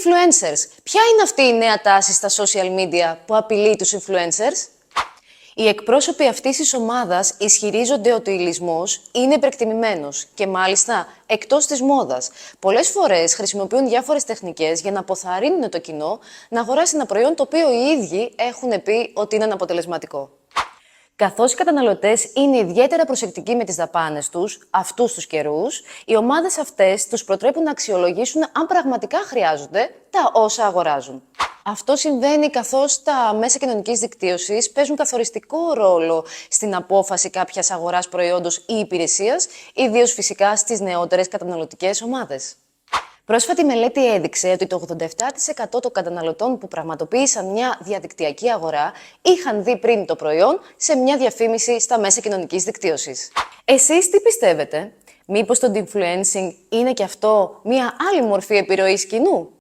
Influencers. Ποια είναι αυτή η νέα τάση στα social media που απειλεί τους influencers? Οι εκπρόσωποι αυτής της ομάδας ισχυρίζονται ότι ο υλισμός είναι υπερεκτιμημένος και μάλιστα εκτός της μόδας. Πολλές φορές χρησιμοποιούν διάφορες τεχνικές για να αποθαρρύνουν το κοινό να αγοράσει ένα προϊόν το οποίο οι ίδιοι έχουν πει ότι είναι αναποτελεσματικό. Καθώς οι καταναλωτές είναι ιδιαίτερα προσεκτικοί με τις δαπάνες τους, αυτούς τους καιρούς, οι ομάδες αυτές τους προτρέπουν να αξιολογήσουν αν πραγματικά χρειάζονται τα όσα αγοράζουν. Αυτό συμβαίνει καθώς τα μέσα κοινωνικής δικτύωσης παίζουν καθοριστικό ρόλο στην απόφαση κάποιας αγοράς προϊόντος ή υπηρεσίας, ιδίως φυσικά στις νεότερες καταναλωτικές ομάδες. Πρόσφατη μελέτη έδειξε ότι το 87% των καταναλωτών που πραγματοποίησαν μια διαδικτυακή αγορά είχαν δει πριν το προϊόν σε μια διαφήμιση στα μέσα κοινωνικής δικτύωσης. Εσείς τι πιστεύετε? Μήπως το influencing είναι και αυτό μια άλλη μορφή επιρροής κοινού?